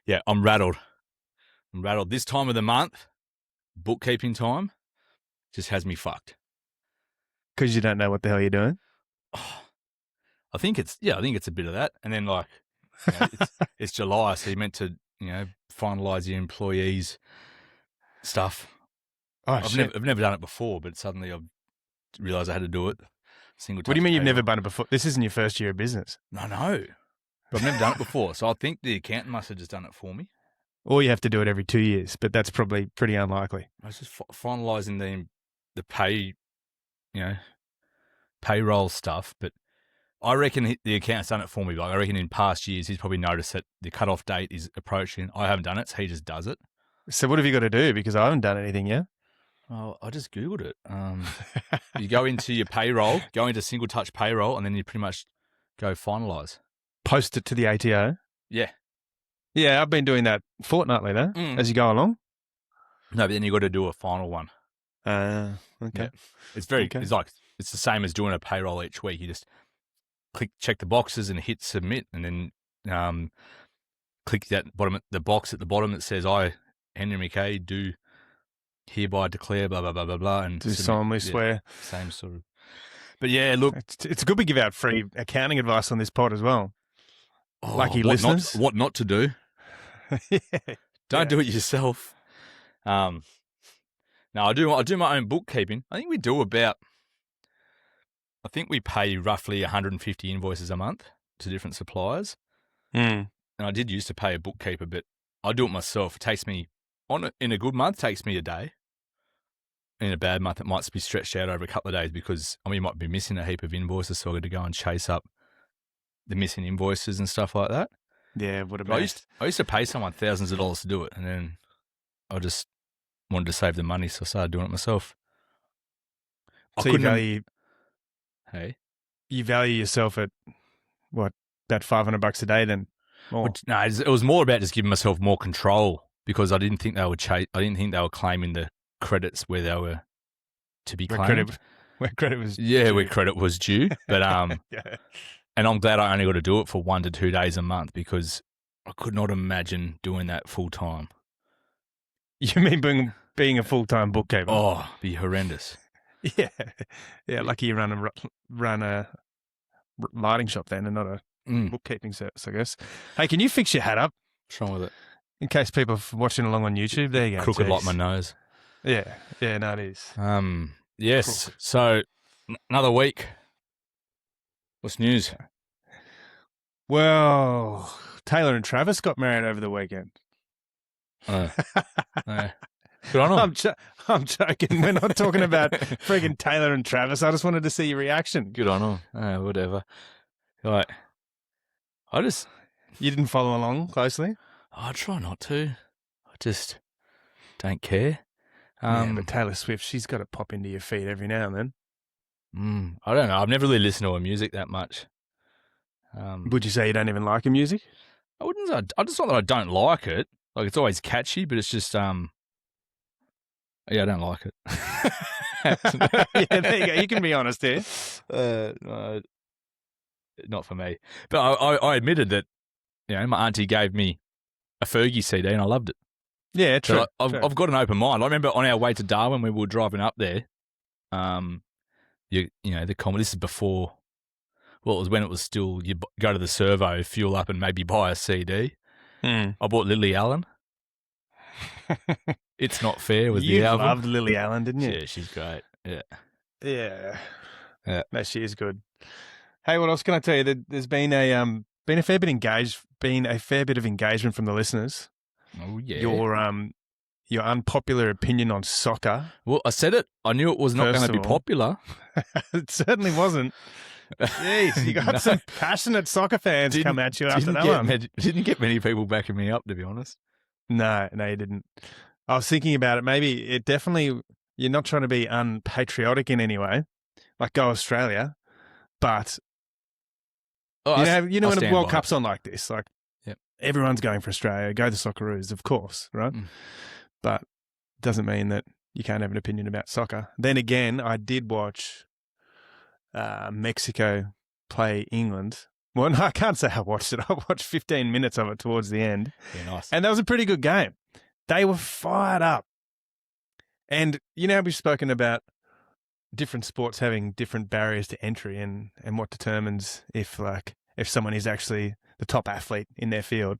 Yeah, I'm rattled. This time of the month, bookkeeping time, just has me fucked. Because you don't know what the hell you're doing? I think it's a bit of that. And then it's July, so you're meant to, finalise your employees' stuff. Oh, I've never done it before, but suddenly I've realised I had to do it. What do you mean you've never done it before? This isn't your first year of business. No. But I've never done it before, so I think the accountant must have just done it for me. Or you have to do it every 2 years, but that's probably pretty unlikely. I was just finalising the pay, payroll stuff, but I reckon the accountant's done it for me. But I reckon in past years he's probably noticed that the cut-off date is approaching. I haven't done it, so he just does it. So what have you got to do? Because I haven't done anything yet. Oh, I just Googled it. You go into your payroll, go into single touch payroll, and then you pretty much go finalise. Post it to the ATO? Yeah. Yeah, I've been doing that fortnightly though, as you go along. No, but then you got to do a final one. Okay. Yeah. It's it's the same as doing a payroll each week. You just check the boxes and hit submit, and then click the box at the bottom that says I, Henry McKay, do hereby declare blah blah blah blah blah, and do solemnly swear. Same sort of. But yeah, look, it's good we give out free accounting advice on this pod as well. Lucky listeners, what not to do? Yeah. Don't do it yourself. No, I do my own bookkeeping. I think we pay roughly 150 invoices a month to different suppliers. And I did used to pay a bookkeeper, but I do it myself. It takes me in a good month, takes me a day. In a bad month, it might be stretched out over a couple of days because you might be missing a heap of invoices, so I got to go and chase up the missing invoices and stuff like that. Yeah, I used to pay someone thousands of dollars to do it, and then I just wanted to save the money, so I started doing it myself. So you value yourself at what, about $500 a day then? No, it was more about just giving myself more control because I didn't think they would were claiming the credits where they were to be claimed. Where credit was where credit was due. But yeah. And I'm glad I only got to do it for 1 to 2 days a month because I could not imagine doing that full time. You mean being a full-time bookkeeper? Oh, it'd be horrendous. Yeah. Lucky you run a lighting shop then and not a bookkeeping service, I guess. Hey, can you fix your hat up? What's wrong with it? In case people are watching along on YouTube, there you go. Crooked like my nose. Yeah, no, it is. Yes. Crooked. So another week. What's news? Well, Taylor and Travis got married over the weekend. Good on them. I'm joking. We're not talking about freaking Taylor and Travis. I just wanted to see your reaction. Good on them. Whatever. Like, You didn't follow along closely? I try not to. I just don't care. But Taylor Swift, she's got to pop into your feed every now and then. I don't know. I've never really listened to her music that much. Would you say you don't even like her music? I wouldn't say. I just not that I don't like it. Like, it's always catchy, but it's just I don't like it. Yeah, there you go. You can be honest here. No, not for me. But I admitted that, my auntie gave me a Fergie CD and I loved it. Yeah, true. So I've got an open mind. I remember on our way to Darwin when we were driving up there, the comedy, this is before, well, it was when it was still, you go to the servo, fuel up and maybe buy a CD. I bought Lily Allen. It's Not Fair was the album. You loved Lily Allen, didn't you? Yeah, she's great. Yeah. No, she is good. Hey, what else can I tell you? There's been a fair bit of engagement from the listeners. Oh yeah. Your unpopular opinion on soccer. Well, I said it. I knew it was not going to be popular. It certainly wasn't. Jeez, you got some passionate soccer fans come at you after that one. Didn't get many people backing me up, to be honest. No, you didn't. I was thinking about it. Maybe you're not trying to be unpatriotic in any way, like go Australia, but you know when the World Cup's on like this, like everyone's going for Australia, go the Socceroos, of course, right? But doesn't mean that you can't have an opinion about soccer. Then again, I did watch Mexico play England Well, no, I can't say I watched it. I watched 15 minutes of it towards the end. Yeah, nice. And that was a pretty good game. They were fired up. And you know, we've spoken about different sports having different barriers to entry and what determines if someone is actually the top athlete in their field.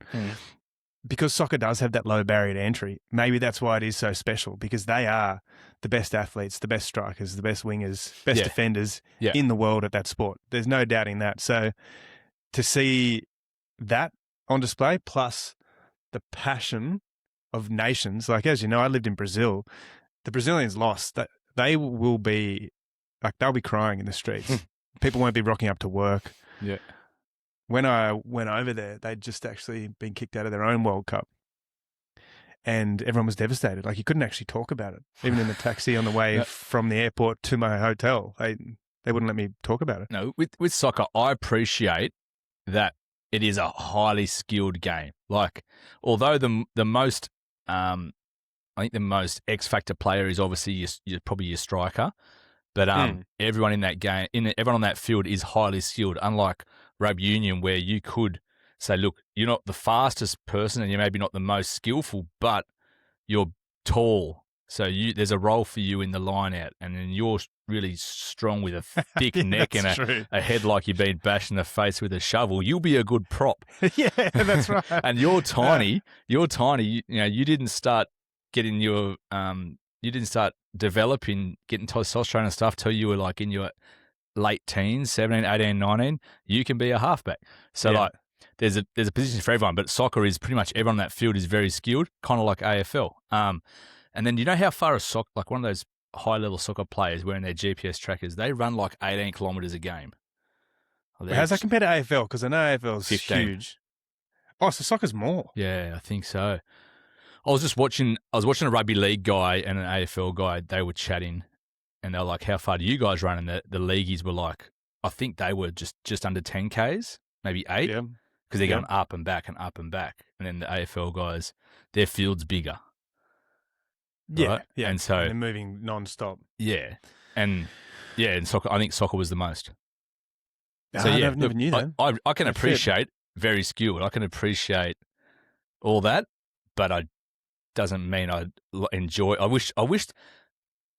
Because soccer does have that low barrier to entry, maybe that's why it is so special, because they are the best athletes, the best strikers, the best wingers, best defenders in the world at that sport. There's no doubting that. So to see that on display, plus the passion of nations, like, as you know, I lived in Brazil. The Brazilians lost. They will be, like, they'll be crying in the streets. People won't be rocking up to work. Yeah. When I went over there, they'd just actually been kicked out of their own World Cup. And everyone was devastated. Like, you couldn't actually talk about it. Even in the taxi on the way from the airport to my hotel, they wouldn't let me talk about it. No, with soccer, I appreciate that it is a highly skilled game. Like, although the most, I think the most X factor player is obviously probably your striker, but everyone in that game, everyone on that field is highly skilled. Unlike rugby union, where you could say, look, you're not the fastest person and you're maybe not the most skillful, but you're tall. So there's a role for you in the line out, and then you're really strong with a thick neck and a head like you've been bashed in the face with a shovel. You'll be a good prop. Yeah, that's right. And you're tiny. You're tiny. You know, you didn't start getting your you didn't start developing, getting testosterone and stuff till you were like in your late teens, 17, 18, 19. You can be a halfback. So like there's a position for everyone, but soccer is pretty much everyone on that field is very skilled, kind of like AFL. And then you know how far like one of those high-level soccer players wearing their GPS trackers, they run like 18 kilometres a game. How's that compared to AFL? Because I know AFL's 15. Huge. Oh, so soccer's more. Yeah, I think so. I was watching a rugby league guy and an AFL guy. They were chatting, and they were like, "How far do you guys run?" And the leagueies were like, "I think they were just under 10 k's, maybe 8, because they're going up and back and up and back." And then the AFL guys, their field's bigger. Yeah, right? yeah. And so they're moving non-stop. Yeah, and soccer. I think soccer was the most. So I never knew that. I can appreciate very skilled. I can appreciate all that, but doesn't mean I enjoy. I wish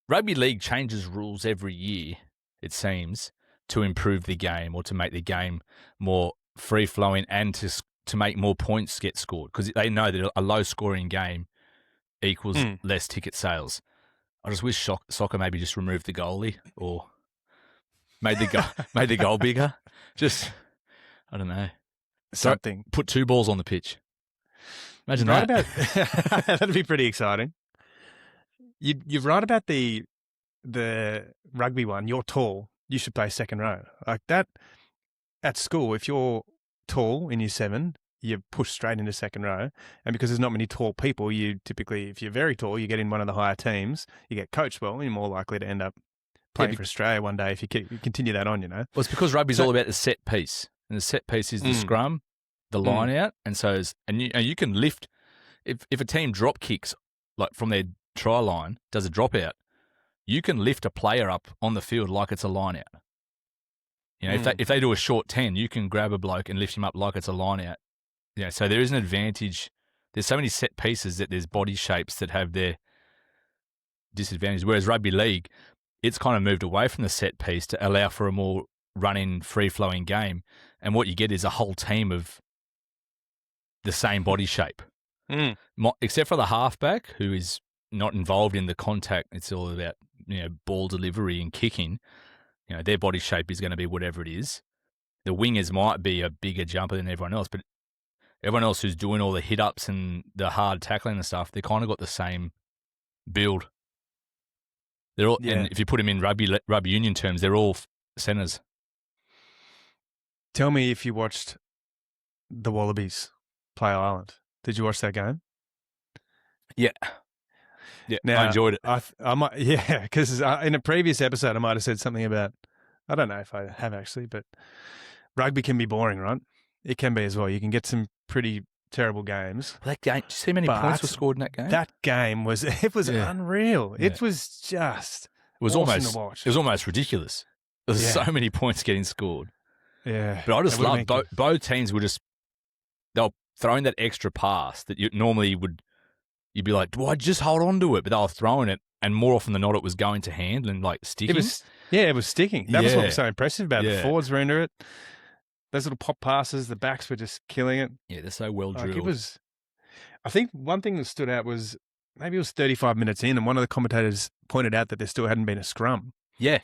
rugby league changes rules every year. It seems to improve the game or to make the game more free flowing and to make more points get scored, because they know that a low scoring game equals less ticket sales. I just wish soccer maybe just removed the goalie or made the goal bigger. Just, I don't know. Something. Put 2 balls on the pitch. Imagine that. That'd be pretty exciting. You're right about the rugby one. You're tall. You should play second row. Like that, at school, if you're tall in year 7, you push straight into second row. And because there's not many tall people, you typically, if you're very tall, you get in one of the higher teams, you get coached well, and you're more likely to end up playing for Australia one day if you continue that on, you know. Well, it's because rugby's all about the set piece. And the set piece is the scrum, the line out. And so, you can lift, if a team drop kicks, like from their try line, does a drop out, you can lift a player up on the field like it's a line out. You know, if they do a short 10, you can grab a bloke and lift him up like it's a line out. Yeah, so there is an advantage. There's so many set pieces that there's body shapes that have their disadvantages. Whereas rugby league, it's kind of moved away from the set piece to allow for a more running, free-flowing game. And what you get is a whole team of the same body shape. Except for the halfback, who is not involved in the contact. It's all about, ball delivery and kicking. Their body shape is going to be whatever it is. The wingers might be a bigger jumper than everyone else, but everyone else who's doing all the hit-ups and the hard tackling and stuff, they kind of got the same build. They're all, and if you put them in rugby union terms, they're all centres. Tell me if you watched the Wallabies play Ireland. Did you watch that game? Yeah. Yeah, now, I enjoyed it. I might, because in a previous episode, I might have said something about, I don't know if I have actually, but rugby can be boring, right? It can be as well. You can get some pretty terrible games. That game, did you see how many points were scored in that game? That game was unreal. Yeah. It was just awesome to watch. It was almost ridiculous. There was so many points getting scored. Yeah. But I just love both teams were just, they were throwing that extra pass that you normally you'd be like, do I just hold on to it? But they were throwing it, and more often than not, it was going to hand and like sticking. It was sticking. That was what was so impressive about it. Yeah. The forwards were into it. Those little pop passes, the backs were just killing it. Yeah, they're so well drilled. I think one thing that stood out was maybe it was 35 minutes in, and one of the commentators pointed out that there still hadn't been a scrum. Yeah.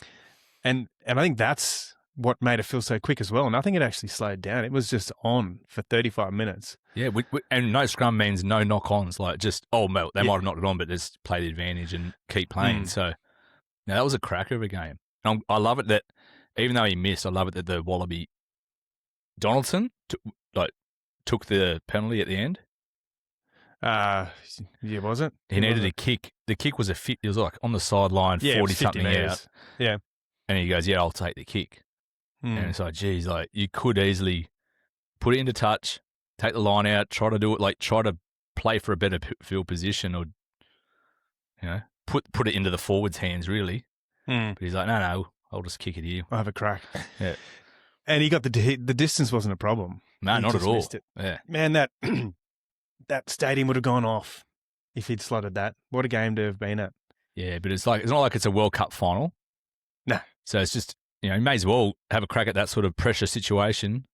And I think that's what made it feel so quick as well. And I think it actually slowed down. It was just on for 35 minutes. Yeah, and no scrum means no knock-ons. Like just, they might have knocked it on, but just play the advantage and keep playing. So, no, that was a cracker of a game. And I love it that, even though he missed, I love it that the Wallaby Donaldson took the penalty at the end. Yeah, was it? He needed a kick. The kick was it was like on the sideline, 40-something out. Yeah. And he goes, I'll take the kick. And it's like, geez, like you could easily put it into touch, take the line out, try to do it, like try to play for a better field position, or put it into the forwards' hands really. But he's like, no, I'll just kick it here. I'll have a crack. Yeah, and he got the distance wasn't a problem. No, not at all. Yeah, man, that that stadium would have gone off if he'd slotted that. What a game to have been at. Yeah, but it's not like it's a World Cup final. No, so it's just. You may as well have a crack at that sort of pressure situation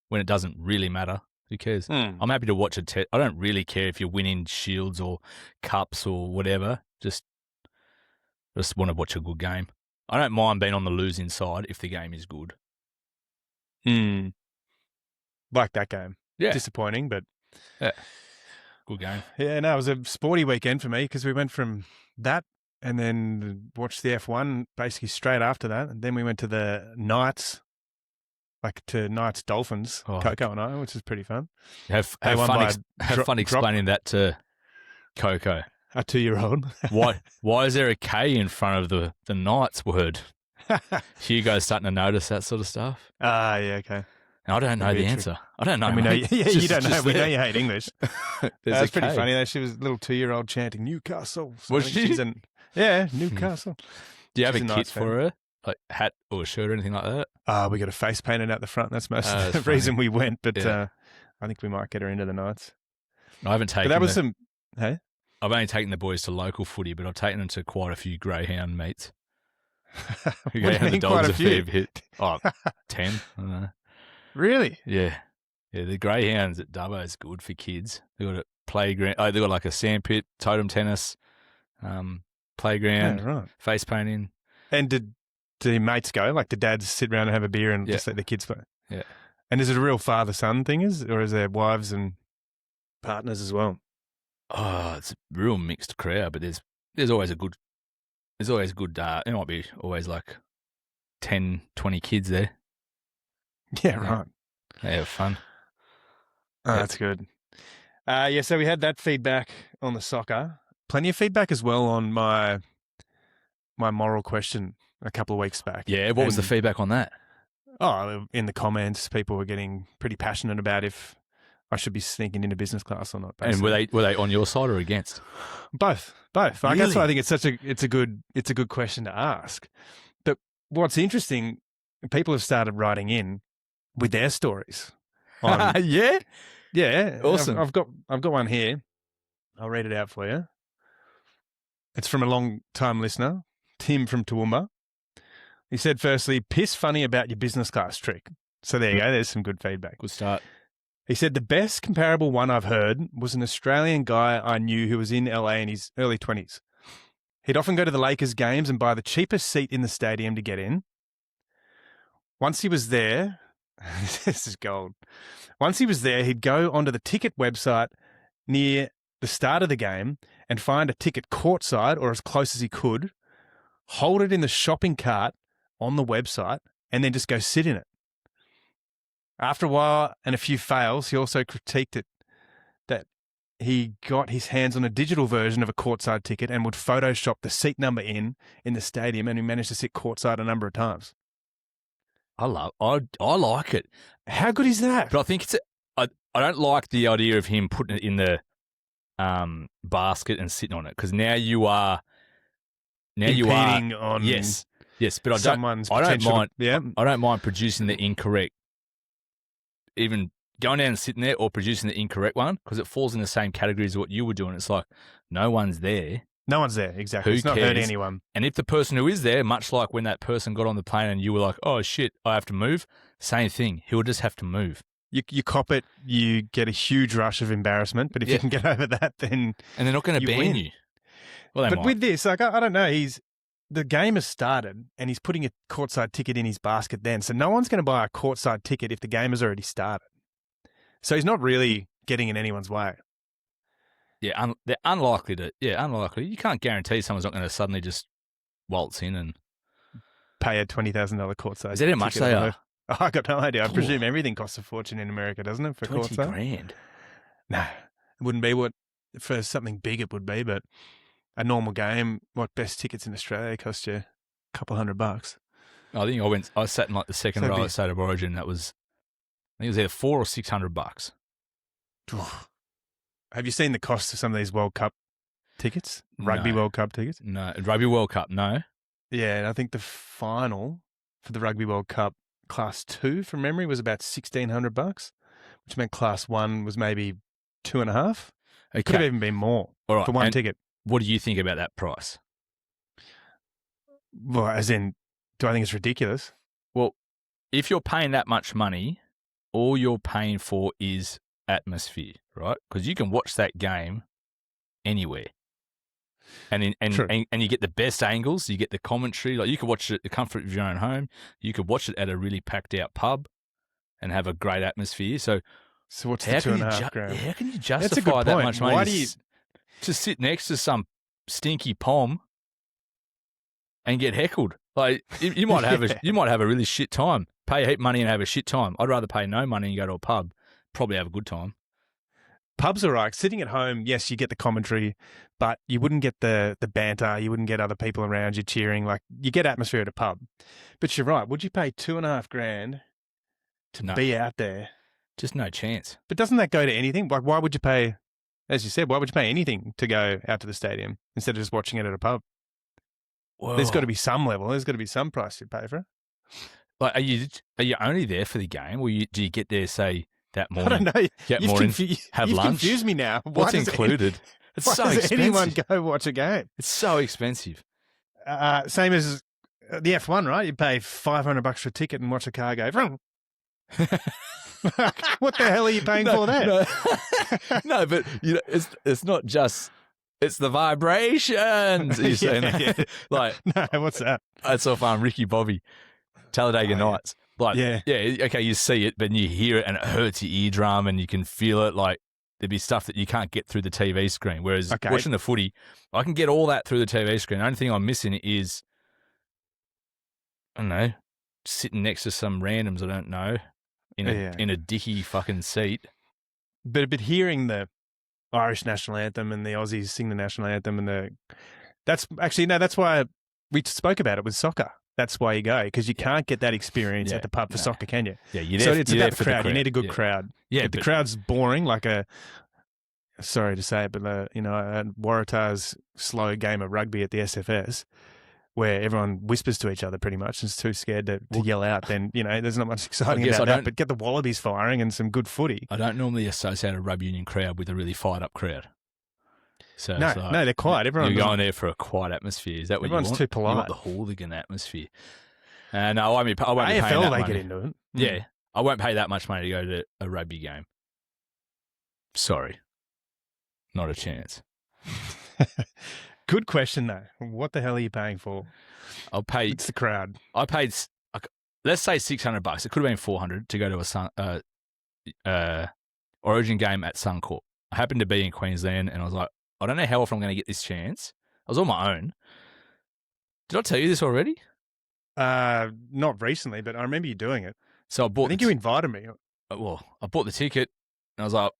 when it doesn't really matter. Who cares? I'm happy to watch a test. I don't really care if you're winning shields or cups or whatever. Just want to watch a good game. I don't mind being on the losing side if the game is good. Like that game. Yeah. Disappointing, but... Yeah. Good game. Yeah, no, it was a sporty weekend for me because we went from that and then watched the F1 basically straight after that. And then we went to the Knights, to Knights Dolphins, Coco and I, which is pretty fun. Have fun explaining that to Coco. A 2-year-old. Why is there a K in front of the Knights word? Hugo's starting to notice that sort of stuff. Yeah, okay. And I don't know the answer. I don't know. You don't know. We know you hate English. It's pretty K. funny though. She was a little 2-year-old chanting Newcastle. So was she? Newcastle. Do you have a kit for her? Like hat or shirt or anything like that? We got a face painted out the front. That's most of the reason we went. But I think we might get her into the Knights. I haven't taken. But that was some. Hey, I've only taken the boys to local footy, but I've taken them to quite a few greyhound meets. We go the dogs quite a fair bit. 10. I don't know. Really? Yeah. The greyhounds at Dubbo is good for kids. They've got a playground. They've got like a sandpit, totem tennis, playground, face painting. And did your mates go? Like, the dads sit around and have a beer and just let the kids play? Yeah. And is it a real father-son thing, or is there wives and partners as well? Oh, it's a real mixed crowd, but there's always a good. There might be always like 10, 20 kids there. Yeah, right. They have fun. Oh, that's good. So we had that feedback on the soccer. Plenty of feedback as well on my moral question a couple of weeks back. Yeah, what was the feedback on that? Oh, in the comments, people were getting pretty passionate about if I should be sneaking into business class or not. Basically. And were they on your side or against? Both. Like, really? That's why I think it's a good question to ask. But what's interesting, people have started writing in with their stories. Yeah? Yeah. Awesome. I've got one here. I'll read it out for you. It's from a long-time listener, Tim from Toowoomba. He said, firstly, piss funny about your business class trick. So there you go. There's some good feedback. Good start. He said, the best comparable one I've heard was an Australian guy I knew who was in LA in his early 20s. He'd often go to the Lakers games and buy the cheapest seat in the stadium to get in. Once he was there, this is gold. Once he was there, he'd go onto the ticket website near the start of the game and find a ticket courtside or as close as he could, hold it in the shopping cart on the website, and then just go sit in it. After a while and a few fails, he also critiqued it that he got his hands on a digital version of a courtside ticket and would Photoshop the seat number in the stadium, and he managed to sit courtside a number of times. I like it. How good is that? But I think I don't like the idea of him putting it in the basket and sitting on it, because now you are competing on yes, but I don't mind. Yeah, I don't mind producing the incorrect even going down and sitting there or producing the incorrect one because it falls in the same category as what you were doing. It's like no one's there. No one's there, exactly. Who it's not cares? hurting anyone. And if the person who is there, much like when that person got on the plane and you were like, oh, shit, I have to move, same thing. He'll just have to move. You cop it, you get a huge rush of embarrassment, but if you can get over that, then and they're not going to ban you. Well, they but might. with this, like I don't know, the game has started and he's putting a courtside ticket in his basket then. So no one's going to buy a courtside ticket if the game has already started. So he's not really getting in anyone's way. Yeah, they're unlikely to. Yeah, unlikely. You can't guarantee someone's not going to suddenly just waltz in and pay a $20,000 courtside. Is that how much they are? Oh, I got no idea. I presume everything costs a fortune in America, doesn't it? For 20 courtside? grand. No, it wouldn't be what for something big it would be, but a normal game, what best tickets in Australia cost you a couple $100. I think I sat in like the second row at State of Origin. That was, I think it was either $400 or $600. Have you seen the cost of some of these World Cup tickets? Rugby World Cup tickets? No. Rugby World Cup, no. Yeah, and I think the final for the Rugby World Cup Class 2, from memory, was about $1,600, which meant Class 1 was maybe 2.5. It could have even been more for one ticket. What do you think about that price? Well, as in, do I think it's ridiculous? Well, if you're paying that much money, all you're paying for is atmosphere, right? Because you can watch that game anywhere. And you get the best angles, you get the commentary. Like you could watch it at the comfort of your own home. You could watch it at a really packed out pub and have a great atmosphere. So what's the $2.5 grand? How can you justify that much money? Why do you to sit next to some stinky pom and get heckled? Like you might have a really shit time. Pay a heap of money and have a shit time. I'd rather pay no money and go to a pub. Probably have a good time. Pubs are right. Sitting at home, yes, you get the commentary, but you wouldn't get the banter. You wouldn't get other people around you cheering. Like you get atmosphere at a pub. But you're right. Would you pay $2.5 grand to be out there? Just no chance. But doesn't that go to anything? Like why would you pay, as you said, why would you pay anything to go out to the stadium instead of just watching it at a pub? Well, there's got to be some level. There's got to be some price you pay for it. Like, are you only there for the game, or do you get there, say, that morning? I don't know. Get more in, have you've lunch. Confused me now. What's included? It's why so does expensive. Anyone go watch a game? It's so expensive. Same as the F1, right? You pay $500 for a ticket and watch a car go. What the hell are you paying for that? No, but it's not just. It's the vibrations. You're saying that? Like, no, what's that? It's off Ricky Bobby, Talladega Nights. Like, yeah, okay, you see it, but you hear it and it hurts your eardrum and you can feel it. Like, there'd be stuff that you can't get through the TV screen. Whereas watching the footy, I can get all that through the TV screen. The only thing I'm missing is, I don't know, sitting next to some randoms I don't know in a dicky fucking seat. But hearing the Irish national anthem and the Aussies sing the national anthem and that's why we spoke about it with soccer. That's why you go, because you can't get that experience at the pub for soccer, can you? Yeah, you're there, it's about the crowd. You need a good crowd. Yeah, if the crowd's boring, like sorry to say it, but a Waratah's slow game of rugby at the SFS, where everyone whispers to each other pretty much and is too scared to yell out, then, there's not much exciting about that. But get the Wallabies firing and some good footy. I don't normally associate a rugby union crowd with a really fired up crowd. So no, they're quiet. Everyone you're going there for a quiet atmosphere. Is that what you want? Everyone's too polite. You want the hooligan atmosphere. No, I won't be paying that AFL, money. They get into it. Yeah, I won't pay that much money to go to a rugby game. Sorry. Not a chance. Good question, though. What the hell are you paying for? I'll pay. It's the crowd. I paid, let's say $600. It could have been $400 to go to a Origin game at Suncorp. I happened to be in Queensland, and I was like, I don't know how often I'm going to get this chance. I was on my own. Did I tell you this already? Not recently, but I remember you doing it. So I think you invited me. Well, I bought the ticket, and I was like,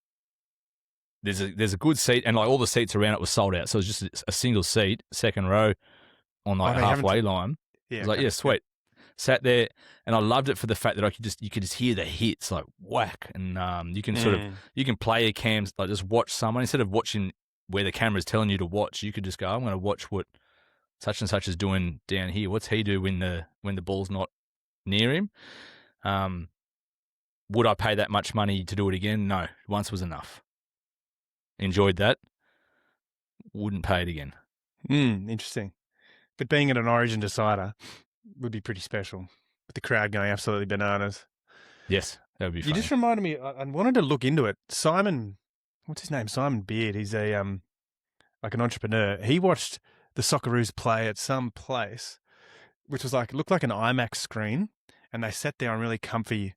there's a good seat, and like all the seats around it were sold out. So it was just a single seat, second row, on like a halfway line. Yeah, I was like, yeah, sweet. Sat there, and I loved it for the fact that you could just hear the hits like whack, and you can you can play your cams, like just watch someone instead of watching where the camera's telling you to watch. You could just go, I'm going to watch what such and such is doing down here. What's he do when the ball's not near him? would I pay that much money to do it again? No, once was enough. Enjoyed that. Wouldn't pay it again. Interesting. But being at an Origin decider would be pretty special, with the crowd going absolutely bananas. Yes, that would be funny. You just reminded me, I wanted to look into it. Simon, what's his name? Simon Beard. He's a like an entrepreneur. He watched the Socceroos play at some place, which was like, it looked like an IMAX screen, and they sat there on really comfy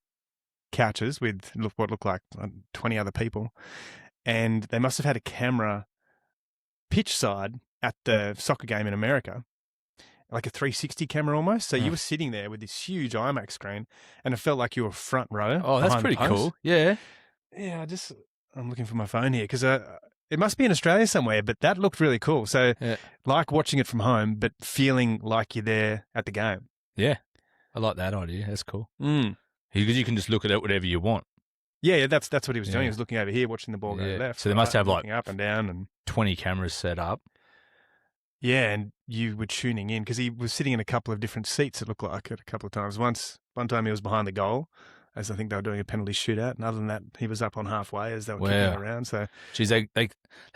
couches with what looked like 20 other people, and they must have had a camera pitch side at the soccer game in America, like a 360 camera almost. So you were sitting there with this huge IMAX screen, and it felt like you were front row. Oh, that's pretty cool. Yeah. Yeah, I'm looking for my phone here because it must be in Australia somewhere, but that looked really cool. So like watching it from home, but feeling like you're there at the game. Yeah, I like that idea. That's cool. Because you can just look at it whatever you want. Yeah, that's what he was doing. He was looking over here, watching the ball go left. So they must have like up and down and 20 cameras set up. Yeah, and you were tuning in because he was sitting in a couple of different seats, it looked like, a couple of times. One time he was behind the goal, as I think they were doing a penalty shootout, and other than that, he was up on halfway as they were kicking around. So, geez, they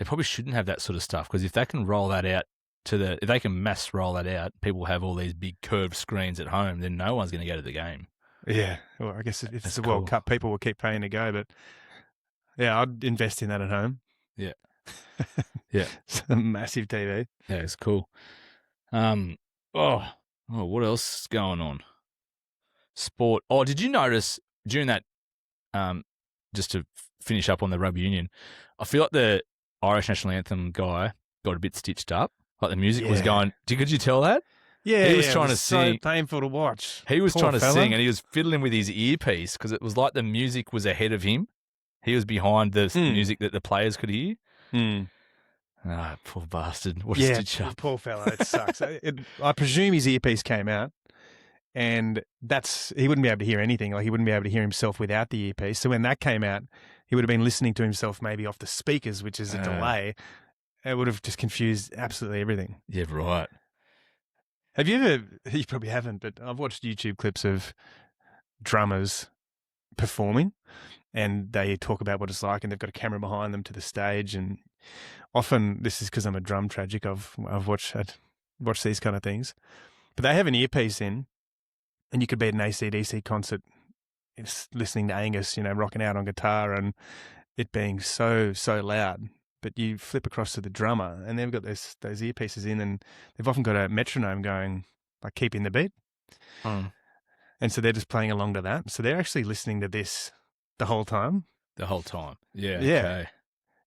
probably shouldn't have that sort of stuff, because if they can roll that out if they can mass roll that out, people have all these big curved screens at home, then no one's going to go to the game. Yeah, well, I guess if it's the World Cup, people will keep paying to go, but yeah, I'd invest in that at home. Yeah. Yeah. It's a massive TV. Yeah, it's cool. What else is going on? Sport. Oh, did you notice during that, just to finish up on the rugby union, I feel like the Irish national anthem guy got a bit stitched up. Like the music was going, could you tell that? Yeah, he was trying to sing. So painful to watch. He was trying to sing, and he was fiddling with his earpiece because it was like the music was ahead of him. He was behind the music that the players could hear. Ah, poor bastard. What a stitch up. Poor fellow. It sucks. I presume his earpiece came out, and he wouldn't be able to hear anything. Like, he wouldn't be able to hear himself without the earpiece. So when that came out, he would have been listening to himself maybe off the speakers, which is a delay. It would have just confused absolutely everything. Yeah, right. Have you ever, you probably haven't, but I've watched YouTube clips of drummers performing, and they talk about what it's like, and they've got a camera behind them to the stage. And often, this is because I'm a drum tragic, I've watched these kind of things, but they have an earpiece in, and you could be at an AC/DC concert listening to Angus, rocking out on guitar, and it being so loud. But you flip across to the drummer, and they've got those earpieces in, and they've often got a metronome going, like keeping the beat. And so they're just playing along to that. So they're actually listening to this the whole time. The whole time. Yeah. Yeah. Okay.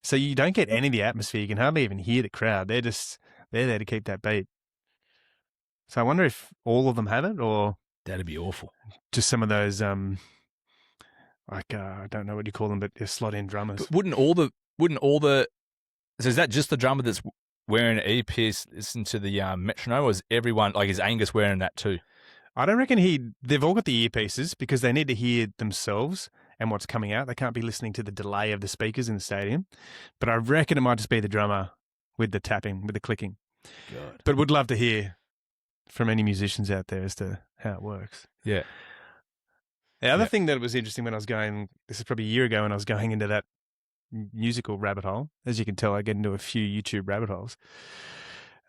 So you don't get any of the atmosphere. You can hardly even hear the crowd. They're there to keep that beat. So I wonder if all of them have it, or that'd be awful. Just some of those, I don't know what you call them, but they're slot-in drummers. But wouldn't all the so is that just the drummer that's wearing an earpiece, listen to the metronome, or is everyone, like, is Angus wearing that too? I don't reckon they've all got the earpieces because they need to hear themselves and what's coming out. They can't be listening to the delay of the speakers in the stadium. But I reckon it might just be the drummer with the tapping, with the clicking. God. But would love to hear from any musicians out there as to how it works. Yeah. The other thing that was interesting when I was going, this is probably a year ago, when I was going into that musical rabbit hole, as you can tell, I get into a few YouTube rabbit holes,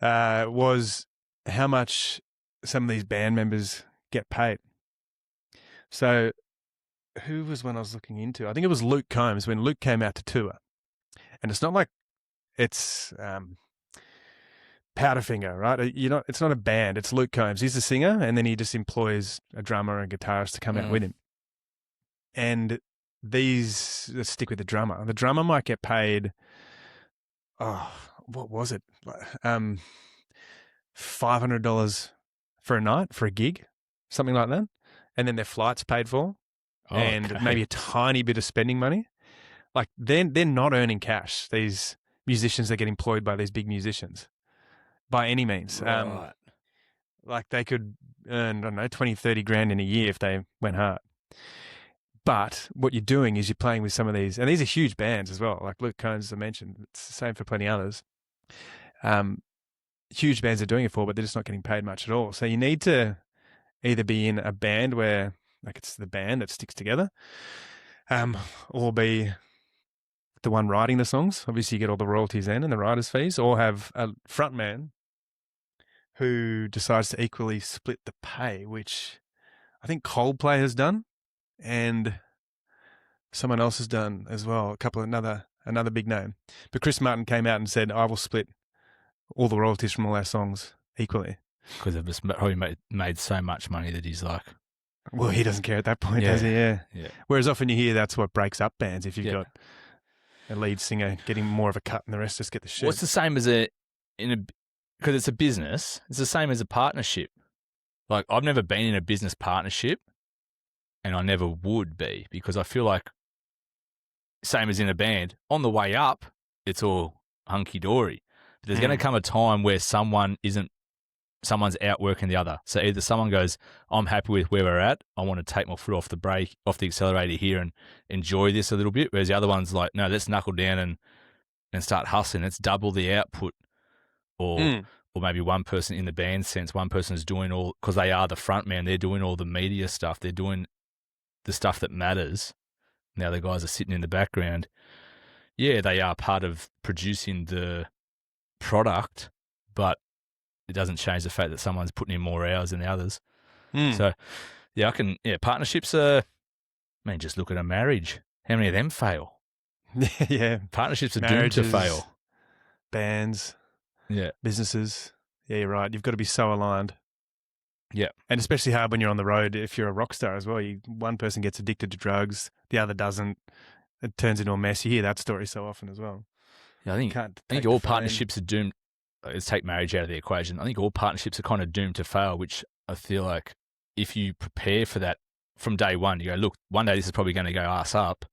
was how much some of these band members get paid. So who was when I was looking into? I think it was Luke Combs, when Luke came out to tour. And it's not like it's Powderfinger, right? It's not a band. It's Luke Combs. He's the singer, and then he just employs a drummer and guitarist to come out with him. And let's stick with the drummer. The drummer might get paid, what was it? $500 for a night, for a gig, something like that. And then their flight's paid for, and maybe a tiny bit of spending money. Like, they're not earning cash, these musicians that get employed by these big musicians, by any means. Right. Like, they could earn, I don't know, 20, 30 grand in a year if they went hard. But what you're doing is you're playing with some of these, and these are huge bands as well, like Luke Combs, as I mentioned. It's the same for plenty others. Huge bands are doing it for, but they're just not getting paid much at all. So you need to either be in a band where, like, it's the band that sticks together, or be the one writing the songs. Obviously, you get all the royalties then and the writer's fees, or have a frontman who decides to equally split the pay, which I think Coldplay has done, and someone else has done as well. Another big name. But Chris Martin came out and said, "I will split all the royalties from all our songs equally." Because they've just probably made so much money that he's like... Well, he doesn't care at that point, does he? Yeah. Whereas often you hear that's what breaks up bands, if you've got a lead singer getting more of a cut and the rest just get the shit. Well, it's the same as because it's a business, it's the same as a partnership. Like, I've never been in a business partnership, and I never would be, because I feel like, same as in a band, on the way up, it's all hunky-dory. But there's going to come a time where someone's outworking the other. So either someone goes, I'm happy with where we're at, I want to take my foot off the accelerator here and enjoy this a little bit, whereas the other one's like, no, let's knuckle down and start hustling. Let's double the output. Or maybe one person in the band sense, one person is doing all, because they are the front man, they're doing all the media stuff, they're doing the stuff that matters. Now the guys are sitting in the background. Yeah, they are part of producing the product, but it doesn't change the fact that someone's putting in more hours than the others. So, partnerships are, just look at a marriage. How many of them fail? Yeah. Partnerships are Marriages, doomed to fail. Bands. Yeah. Businesses. Yeah, you're right. You've got to be so aligned. Yeah. And especially hard when you're on the road if you're a rock star as well. One person gets addicted to drugs, the other doesn't. It turns into a mess. You hear that story so often as well. Yeah, I think all partnerships are doomed. Let's take marriage out of the equation. I think all partnerships are kind of doomed to fail, which I feel like if you prepare for that from day one, you go, look, one day this is probably going to go ass up.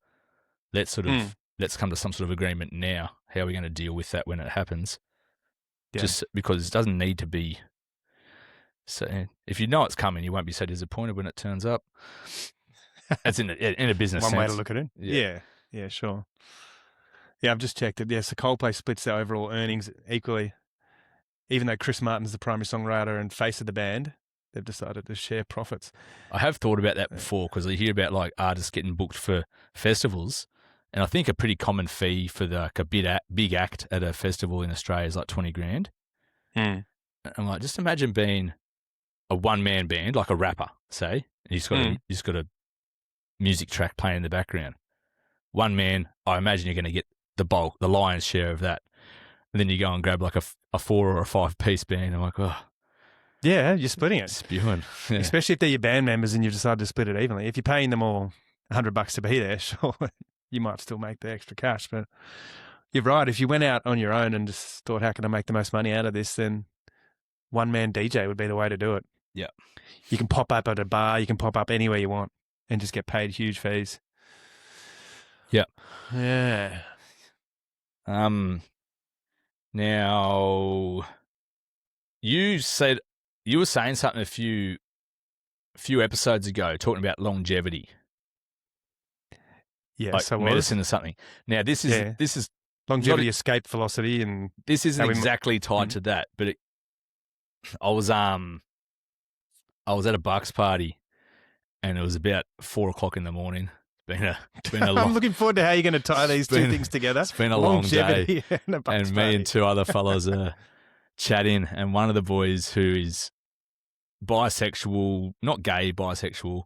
Let's come to some sort of agreement now. How are we going to deal with that when it happens? Yeah. Just because it doesn't need to be. So if you know it's coming, you won't be so disappointed when it turns up. That's in a business One sense. way to look at it. Yeah, sure. Yeah, I've just checked it. Yeah, so Coldplay splits their overall earnings equally. Even though Chris Martin's the primary songwriter and face of the band, they've decided to share profits. I have thought about that before, because I hear about like artists getting booked for festivals, and I think a pretty common fee for a big act at a festival in Australia is like 20 grand. I'm like, just imagine being a one-man band, like a rapper, say, and you've got a music track playing in the background. One man, I imagine you're going to get the lion's share of that. And then you go and grab like a 4 or a 5 piece band. I'm like, oh. Yeah, you're splitting it. Spewing. Yeah. Especially if they're your band members and you've decided to split it evenly. If you're paying them all $100 to be there, sure, you might still make the extra cash. But you're right. If you went out on your own and just thought, how can I make the most money out of this, then one-man DJ would be the way to do it. Yeah. You can pop up at a bar. You can pop up anywhere you want and just get paid huge fees. Yeah. Yeah. Now, you were saying something a few episodes ago, talking about longevity. Yes, like medicine or something. Now, this is longevity, escape velocity, and this isn't exactly tied to that. But I was at a Bucks party, and it was about 4:00 in the morning. It's been a long, I'm looking forward to how you're going to tie these two things together. It's been a long day, and me and 2 other fellas are chatting, and one of the boys who is bisexual, not gay, bisexual,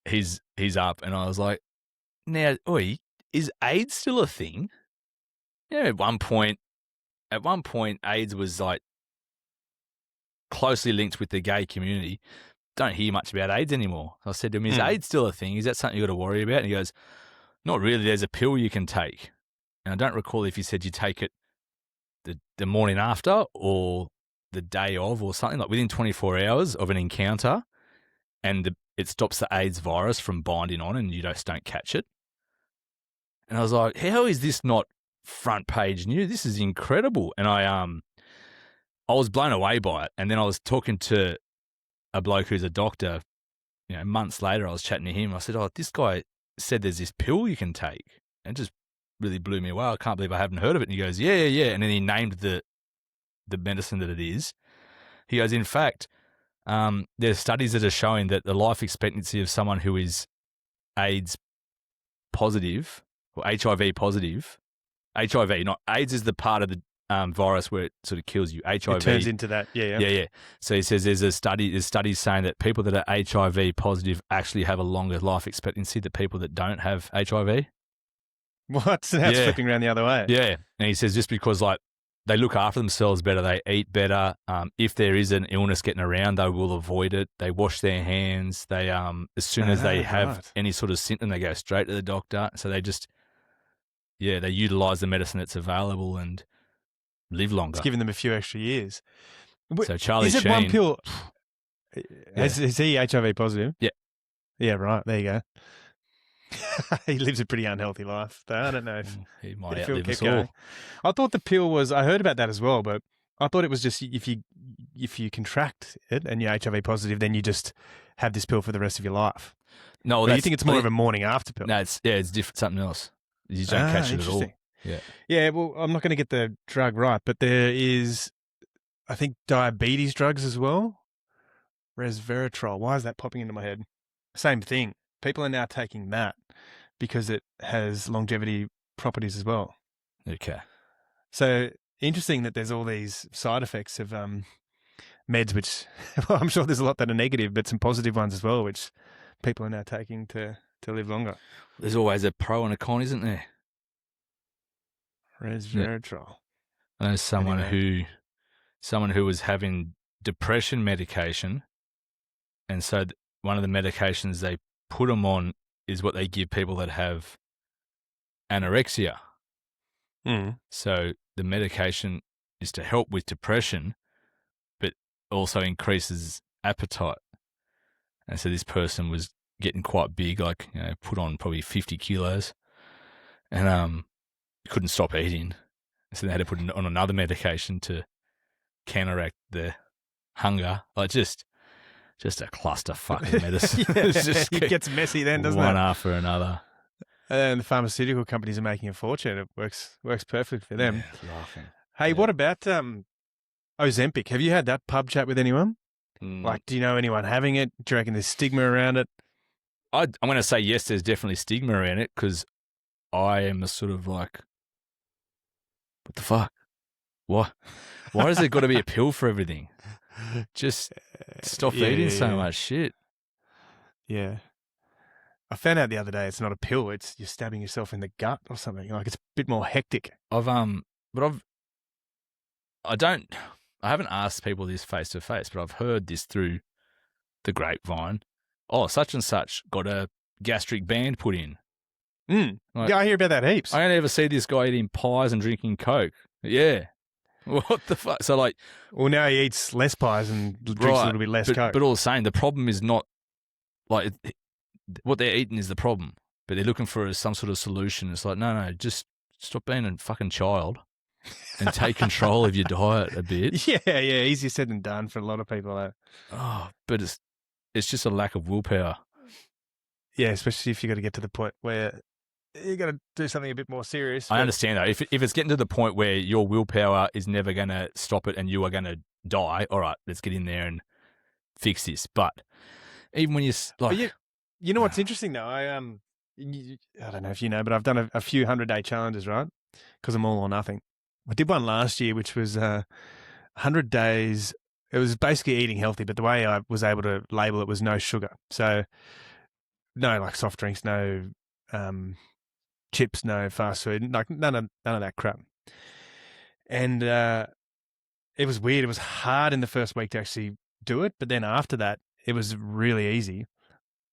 he's up, and I was like, now, is AIDS still a thing? You know, at one point, AIDS was like closely linked with the gay community. Don't hear much about AIDS anymore. So I said to him, is AIDS still a thing? Is that something you got to worry about? And he goes, not really. There's a pill you can take. And I don't recall if he said you take it the morning after or the day of or something, like within 24 hours of an encounter, and it stops the AIDS virus from binding on and you just don't catch it. And I was like, how is this not front page news? This is incredible. And I was blown away by it. And then I was talking to a bloke who's a doctor, months later. I was chatting to him. I said, this guy said there's this pill you can take. And it just really blew me away. I can't believe I haven't heard of it. And he goes, yeah. And then he named the medicine that it is. He goes, in fact, there's studies that are showing that the life expectancy of someone who is AIDS positive or HIV positive. HIV, not AIDS, is the part of the virus where it sort of kills you. HIV it turns into that. Yeah. So he says there's studies saying that people that are HIV positive actually have a longer life expectancy than people that don't have HIV. What? So that's flipping around the other way. Yeah, and he says just because like they look after themselves better, they eat better. If there is an illness getting around, they will avoid it. They wash their hands. They as soon as they have any sort of symptom, they go straight to the doctor. So they just they utilize the medicine that's available and live longer. It's giving them a few extra years. So Charlie Sheen, is it one pill? Is he HIV positive? Yeah. Yeah, right. There you go. He lives a pretty unhealthy life, though. I don't know if he might outlive us all. I thought the pill was. I heard about that as well, but I thought it was just if you contract it and you're HIV positive, then you just have this pill for the rest of your life. No, you think it's more of a morning after pill? No, it's different. Something else. You just don't catch it at all. Yeah. Well, I'm not going to get the drug right, but there is, I think, diabetes drugs as well. Resveratrol. Why is that popping into my head? Same thing. People are now taking that because it has longevity properties as well. Okay. So interesting that there's all these side effects of meds, which well, I'm sure there's a lot that are negative, but some positive ones as well, which people are now taking to live longer. There's always a pro and a con, isn't there? Resveratrol. I know someone who was having depression medication, and so one of the medications they put them on is what they give people that have anorexia. So the medication is to help with depression, but also increases appetite. And so this person was getting quite big, like, put on probably 50 kilos and couldn't stop eating. So they had to put on another medication to counteract the hunger. Like just a clusterfuck of medicine. It gets messy then, doesn't it? One after another. And the pharmaceutical companies are making a fortune. It works perfect for them. Yeah, laughing. Hey, what about Ozempic? Have you had that pub chat with anyone? Like, do you know anyone having it? Do you reckon there's stigma around it? I'm going to say yes, there's definitely stigma around it because I am a sort of like, what the fuck? Why has there got to be a pill for everything? Just stop eating so much shit. Yeah. I found out the other day it's not a pill, it's you're stabbing yourself in the gut or something. Like, it's a bit more hectic. I haven't asked people this face to face, but I've heard this through the grapevine. Oh, such and such got a gastric band put in. Like, I hear about that heaps. I only ever see this guy eating pies and drinking Coke. Yeah. What the fuck? So like, well, now he eats less pies and drinks a little bit less Coke. But all the same, the problem is not like what they're eating is the problem, but they're looking for some sort of solution. It's like, no, just stop being a fucking child and take control of your diet a bit. Yeah, easier said than done for a lot of people. But it's just a lack of willpower. Yeah, especially if you got to get to the point where you got to do something a bit more serious. I understand though. If it's getting to the point where your willpower is never going to stop it and you are going to die, all right, let's get in there and fix this. But even when you're like, you know what's interesting though? I don't know if you know, but I've done a few 100-day challenges, right? Because I'm all or nothing. I did one last year, which was 100 days. It was basically eating healthy, but the way I was able to label it was no sugar. So no like soft drinks, no chips, no fast food, like none of that crap. And it was weird. It was hard in the first week to actually do it, but then after that, it was really easy.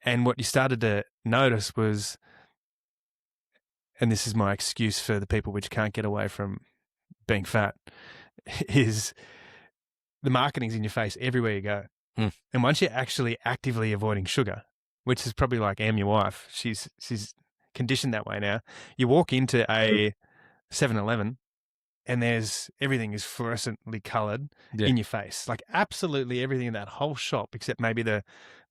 And what you started to notice was, and this is my excuse for the people which can't get away from being fat, is the marketing's in your face everywhere you go. And once you're actually actively avoiding sugar, which is probably like your wife, she's conditioned that way now. You walk into a 7-Eleven and everything is fluorescently coloured in your face. Like absolutely everything in that whole shop, except maybe the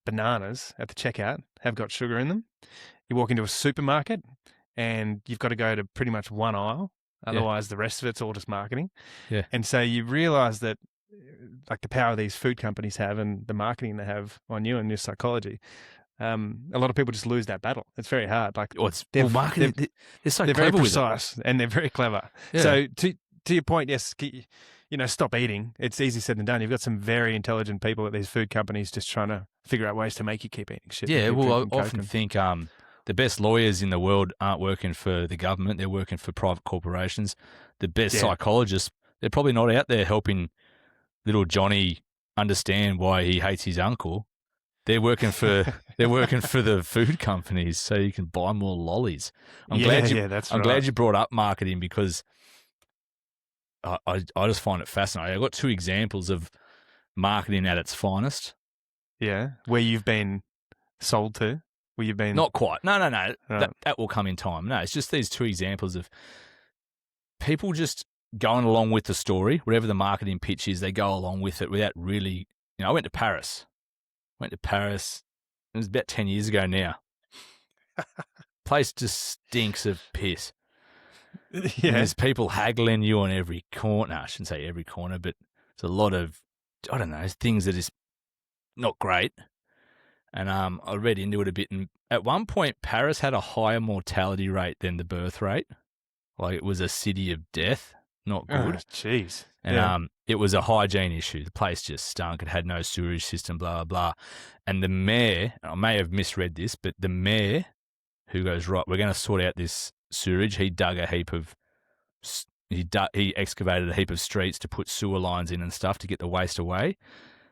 bananas at the checkout, have got sugar in them. You walk into a supermarket and you've got to go to pretty much one aisle. Otherwise, the rest of it's all just marketing. Yeah. And so you realise that like the power these food companies have and the marketing they have on you and your psychology. A lot of people just lose that battle. It's very hard. Like, marketing. They're so they're clever very precise and they're very clever. Yeah. So to your point, yes, stop eating. It's easy said than done. You've got some very intelligent people at these food companies just trying to figure out ways to make you keep eating shit. Yeah, well, I often think the best lawyers in the world aren't working for the government. They're working for private corporations. The best psychologists, they're probably not out there helping little Johnny understand why he hates his uncle. They're working for the food companies so you can buy more lollies. I'm glad you brought up marketing because I just find it fascinating. I've got two examples of marketing at its finest. Yeah, where you've been sold to, where you've been... Not quite. No. That will come in time. No, it's just these two examples of people just going along with the story. Whatever the marketing pitch is, they go along with it without really... I went to Paris. It was about 10 years ago now. Place just stinks of piss. Yeah. And there's people haggling you on every corner. I shouldn't say every corner, but it's a lot of, I don't know, things that is not great. And I read into it a bit. And at one point, Paris had a higher mortality rate than the birth rate. Like it was a city of death. Not good. Jeez. And it was a hygiene issue. The place just stunk. It had no sewerage system, blah, blah, blah. And the mayor, I may have misread this, but the mayor who goes, right, we're going to sort out this sewerage. He dug a heap of, he excavated a heap of streets to put sewer lines in and stuff to get the waste away.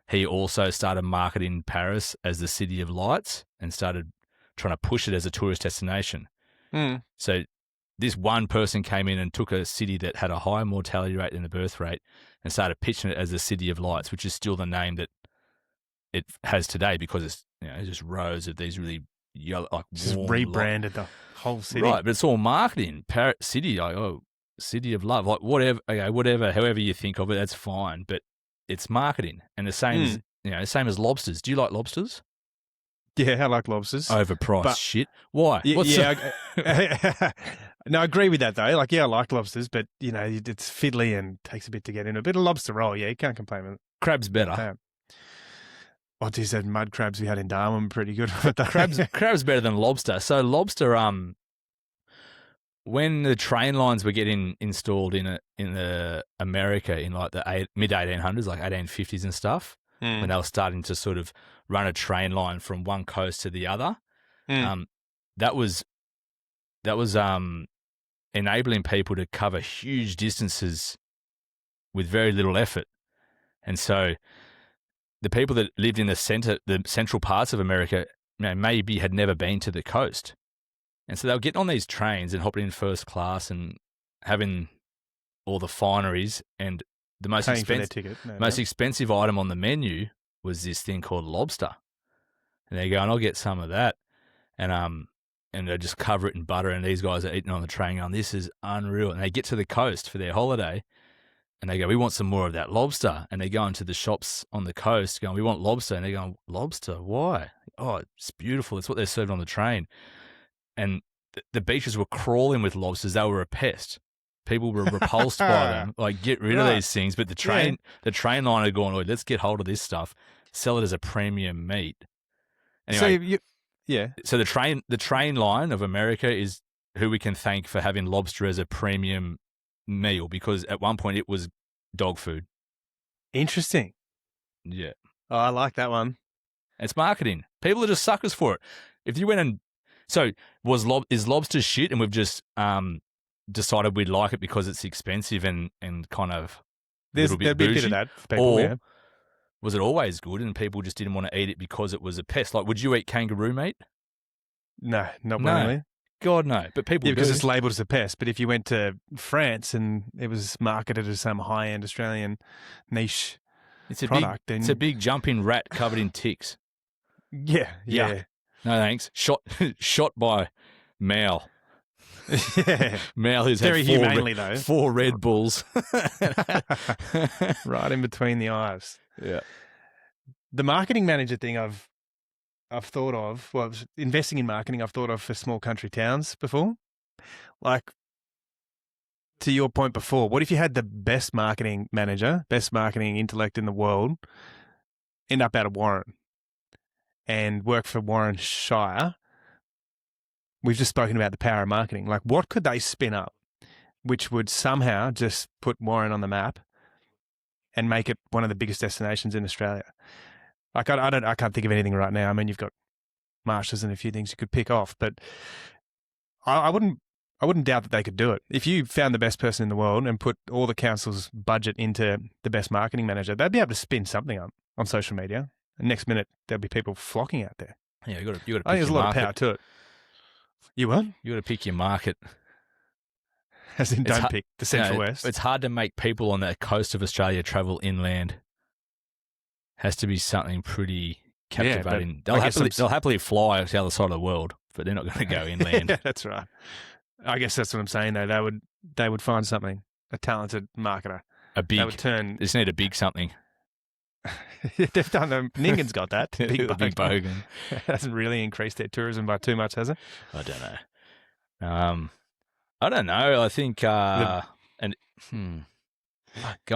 He also started marketing Paris as the city of lights and started trying to push it as a tourist destination. So this one person came in and took a city that had a higher mortality rate than the birth rate and started pitching it as the city of lights, which is still the name that it has today because it's just rows of these really yellow, like just rebranded the whole city, right? But it's all marketing. City, like city of love, like whatever. Okay, whatever, however you think of it, that's fine. But it's marketing, and the same as same as lobsters. Do you like lobsters? Yeah, I like lobsters. Overpriced shit. Why? No, I agree with that though. Like, I like lobsters, but it's fiddly and takes a bit to get in. A bit of lobster roll, you can't complain with it. Crab's better. Oh, geez, that mud crabs we had in Darwin were pretty good. Crab's better than lobster. So lobster, when the train lines were getting installed in America in like the mid 1800s, like 1850s and stuff, when they were starting to sort of run a train line from one coast to the other, that was enabling people to cover huge distances with very little effort. And so the people that lived in the central parts of America, maybe had never been to the coast. And so they were getting on these trains and hopping in first class and having all the fineries, and the most expensive item on the menu was this thing called lobster. And they're going, I'll get some of that. And they just cover it in butter, and these guys are eating on the train going, this is unreal. And they get to the coast for their holiday, and they go, we want some more of that lobster. And they go into the shops on the coast going, we want lobster. And they're going, lobster? Why? Oh, it's beautiful. It's what they're served on the train. And the beaches were crawling with lobsters. They were a pest. People were repulsed by them. Like, get rid of these things. But the train line had gone, let's get hold of this stuff, sell it as a premium meat. Anyway, so the train line of America is who we can thank for having lobster as a premium meal, because at one point it was dog food. Interesting. Yeah. Oh, I like that one. It's marketing. People are just suckers for it. If you went and is lobster shit, and we've just decided we'd like it because it's expensive and kind of there's a bit of that for people, or was it always good and people just didn't want to eat it because it was a pest? Like, would you eat kangaroo meat? No, not willingly. God, no. But people do. Because it's labelled as a pest. But if you went to France and it was marketed as some high-end Australian niche product, it's a big jumping rat covered in ticks. Yeah. No thanks. Shot by Mal. Yeah. Mal who's very had humanely though. 4 Red Bulls. Right in between the eyes. Yeah. The marketing manager thing I've thought of, investing in marketing I've thought of for small country towns before. Like, to your point before, what if you had the best marketing manager, best marketing intellect in the world, end up out of Warren? and work for Warren Shire, we've just spoken about the power of marketing. Like, what could they spin up which would somehow just put Warren on the map and make it one of the biggest destinations in Australia? Like, I can't think of anything right now. I mean, you've got Marshes and a few things you could pick off, but I wouldn't doubt that they could do it. If you found the best person in the world and put all the council's budget into the best marketing manager, they'd be able to spin something up on social media. And next minute, there'll be people flocking out there. Yeah, you got to pick your I think there's a lot market. of power to it. You what? You got to pick your market. As in, don't pick the Central West. It's hard to make people on the coast of Australia travel inland. Has to be something pretty captivating. Yeah, they'll happily fly to the other side of the world, but they're not going to go inland. Yeah, that's right. I guess that's what I'm saying, though. They would find something, a talented marketer. They would turn. They just need a big something. They've done them. Ningan's got that. Big bogan. Hasn't really increased their tourism by too much, has it? I don't know. I don't know. I think, going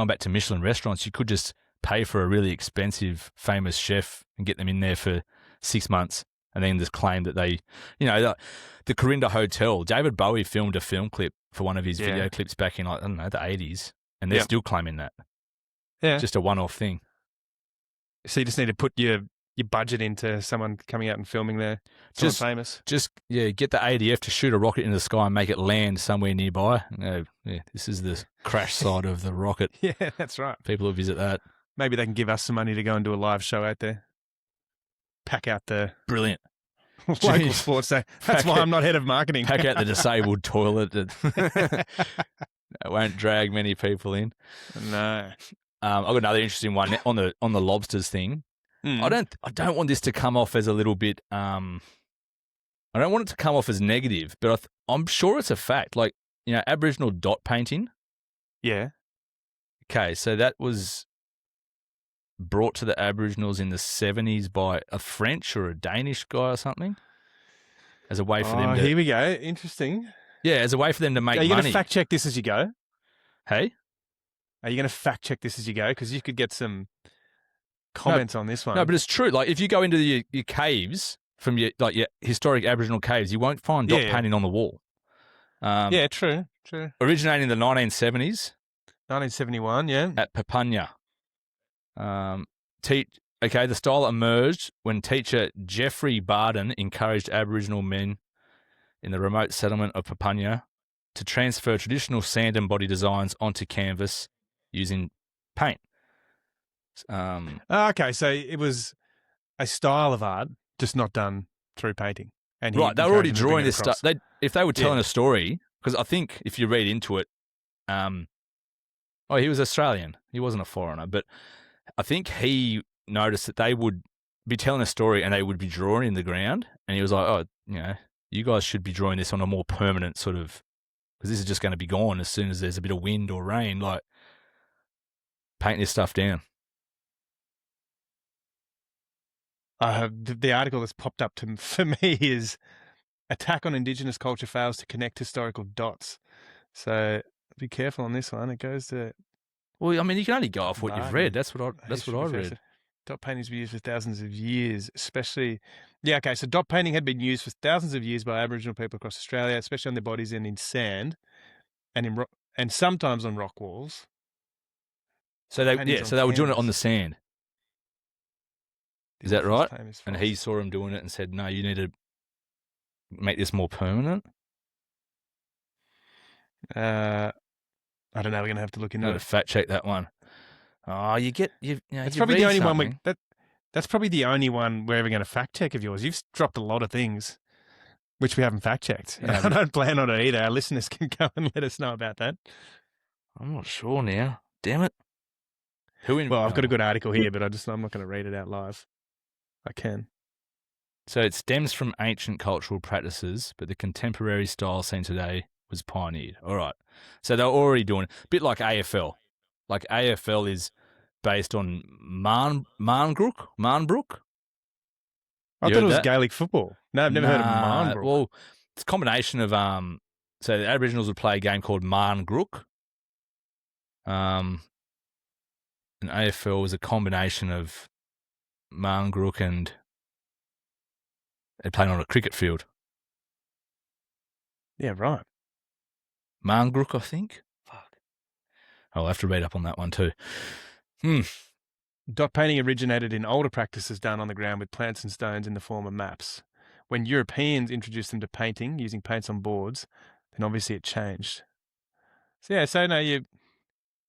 back to Michelin restaurants, you could just pay for a really expensive, famous chef and get them in there for 6 months, and then just claim that they, the Corinda Hotel. David Bowie filmed a film clip for one of his video clips back in, the 80s, and they're still claiming that. Yeah, just a one-off thing. So you just need to put your budget into someone coming out and filming there. Someone famous. Just get the ADF to shoot a rocket into the sky and make it land somewhere nearby. This is the crash side of the rocket. Yeah, that's right. People will visit that. Maybe they can give us some money to go and do a live show out there. Pack out the brilliant local sports day. That's why I'm not head of marketing. Pack out the disabled toilet. That won't drag many people in. No. I've got another interesting one on the lobsters thing. I don't want this to come off as a little bit. I don't want it to come off as negative, but I'm sure it's a fact. Like, Aboriginal dot painting. Yeah. Okay, so that was brought to the Aboriginals in the 70s by a French or a Danish guy or something, as a way for them to. Here we go. Interesting. Yeah, as a way for them to make money. Are you going to fact check this as you go? Hey? Are you going to fact check this as you go? Because you could get some comments on this one. No, but it's true. Like, if you go into your caves from your historic Aboriginal caves, you won't find dot painting on the wall. Yeah, true. Originating in the 1970s. 1971, yeah. At Papunya. The style emerged when teacher Geoffrey Barden encouraged Aboriginal men in the remote settlement of Papunya to transfer traditional sand and body designs onto canvas using paint. Okay, so it was a style of art, just not done through painting. And right, they were already drawing this stuff. If they were telling a story, because I think if you read into it, he was Australian. He wasn't a foreigner, but I think he noticed that they would be telling a story and they would be drawing in the ground, and he was like, you guys should be drawing this on a more permanent sort of, because this is just going to be gone as soon as there's a bit of wind or rain, like paint this stuff down. The article that's popped up for me is attack on Indigenous culture fails to connect historical dots. So be careful on this one. It goes to. Well, I mean, you can only go off what you've read. That's what I read. Dot painting has been used for thousands of years, especially. Yeah, okay. So dot painting had been used for thousands of years by Aboriginal people across Australia, especially on their bodies and in sand, and sometimes on rock walls. So they were doing it on the sand. Is that right? And he saw him doing it and said, "No, you need to make this more permanent." I don't know. We're going to have to look into it. Fact check that one. Oh, It's probably the only one. That's probably the only one we're ever going to fact check of yours. You've dropped a lot of things which we haven't fact checked. Yeah, I don't plan on it either. Our listeners can go and let us know about that. I'm not sure now. Damn it. I've got a good article here, but I'm not going to read it out live. I can. So it stems from ancient cultural practices, but the contemporary style seen today was pioneered. All right. So they're already doing it. A bit like AFL. Like AFL is based on Marnbrook. I thought it was Gaelic football. No, I've never heard of Marnbrook. Well, it's a combination of so the Aboriginals would play a game called Marngrook. And AFL was a combination of Marngrook and They're playing on a cricket field. Yeah, right. Marngrook, I think. Fuck. I'll have to read up on that one too. Dot painting originated in older practices done on the ground with plants and stones in the form of maps. When Europeans introduced them to painting using paints on boards, then obviously it changed. So no, you're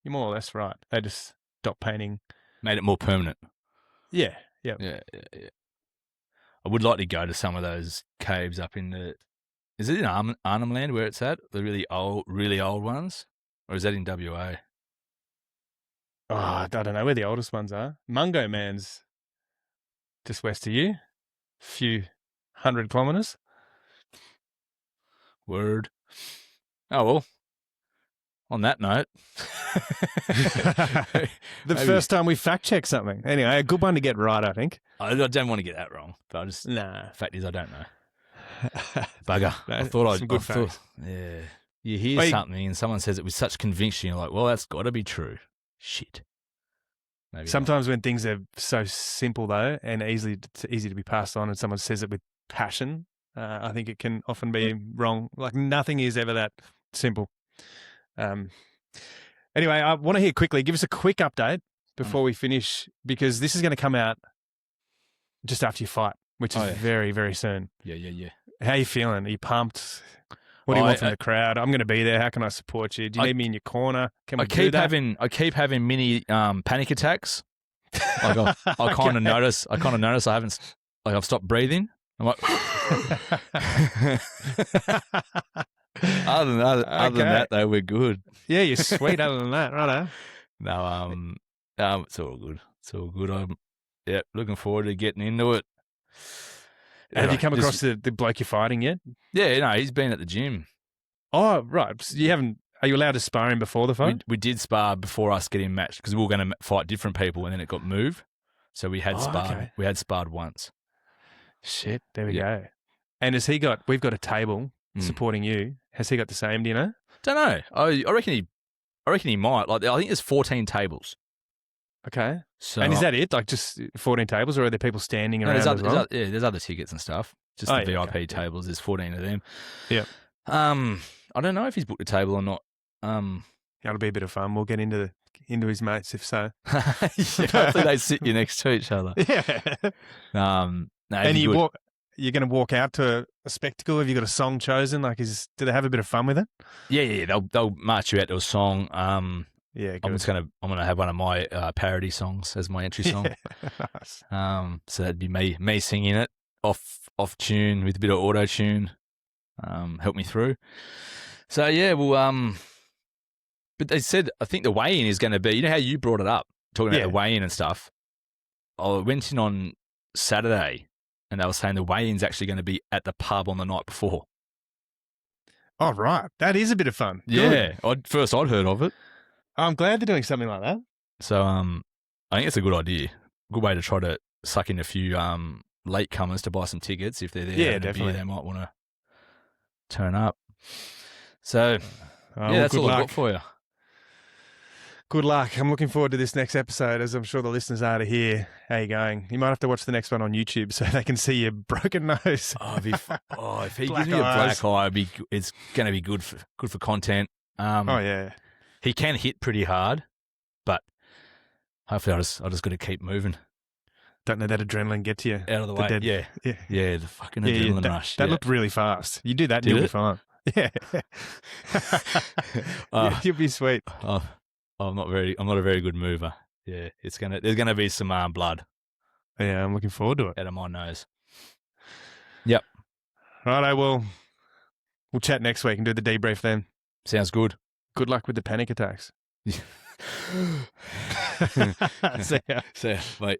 more or less right. They just dot painting. Made it more permanent. Yeah. I would like to go to some of those caves up in the... Is it in Arnhem Land where it's at? The really old ones? Or is that in WA? Oh, I don't know where the oldest ones are. Mungo Man's just west of you. A few 100 kilometres. Word. Oh, well. On that note. First time we fact-checked something. Anyway, a good one to get right, I think. I don't want to get that wrong. But fact is, I don't know. Bugger. I thought some good facts. Yeah. You hear something and someone says it with such conviction, you're like, well, that's got to be true. Shit. Maybe sometimes when things are so simple, though, and easy to be passed on, and someone says it with passion, I think it can often be wrong. Like nothing is ever that simple. Anyway, I want to hear quickly, give us a quick update before we finish, because this is going to come out just after your fight, which is very, very soon. Yeah. How are you feeling? Are you pumped? What do you want from the crowd? I'm going to be there. How can I support you? Do you need me in your corner? Can we do that? I keep having mini panic attacks. Like I kind of notice. I haven't. Like I've stopped breathing. I'm like. Other than that, though, we're good. Yeah, you're sweet. Other than that, righto. No, it's all good. It's all good. I'm looking forward to getting into it. Have you come across the bloke you're fighting yet? Yeah, no, he's been at the gym. Oh, right. So you haven't. Are you allowed to spar him before the fight? We did spar before us getting matched because we were going to fight different people, and then it got moved. So we had sparred. Okay. We had sparred once. Shit, there we go. And has he got? We've got a table supporting you. Has he got the same? Do you know? Don't know. I reckon he might. Like I think there's 14 tables. Okay. So, and is that it? Like just 14 tables, or are there people standing around as well? There's other tickets and stuff. Just the VIP tables. There's 14 of them. Yeah. I don't know if he's booked a table or not. That'll be a bit of fun. We'll get into his mates if so. Hopefully they sit you next to each other. Yeah. No, and you're going to walk out to a spectacle. Have you got a song chosen? Like, do they have a bit of fun with it? Yeah. They'll march you out to a song. Yeah, good. I'm gonna have one of my parody songs as my entry song. Nice. So that'd be me singing it off tune with a bit of auto tune. Help me through. So yeah, well, but they said I think the weigh-in is going to be. You know how you brought it up talking about the weigh-in and stuff. I went in on Saturday, and they were saying the weigh-in's actually going to be at the pub on the night before. Oh right, that is a bit of fun. Yeah, I'd heard of it. I'm glad they're doing something like that. So I think it's a good idea. Good way to try to suck in a few latecomers to buy some tickets if they're there. Yeah, definitely. They might want to turn up. So, that's all I've got for you. Good luck. I'm looking forward to this next episode, as I'm sure the listeners are, to hear how you're going. You might have to watch the next one on YouTube so they can see your broken nose. If he gives me a black eye, it's going to be good for content. Yeah. He can hit pretty hard, but hopefully I just got to keep moving. Don't let that adrenaline get to you. Out of the way. Yeah, the fucking adrenaline rush. That looked really fast. You do that and you'll be fine. Yeah. You'll be sweet. I'm not a very good mover. Yeah, there's gonna be some blood. Yeah, I'm looking forward to it. Out of my nose. Yep. Righto, we'll chat next week and do the debrief then. Sounds good. Good luck with the panic attacks. See ya. Bye.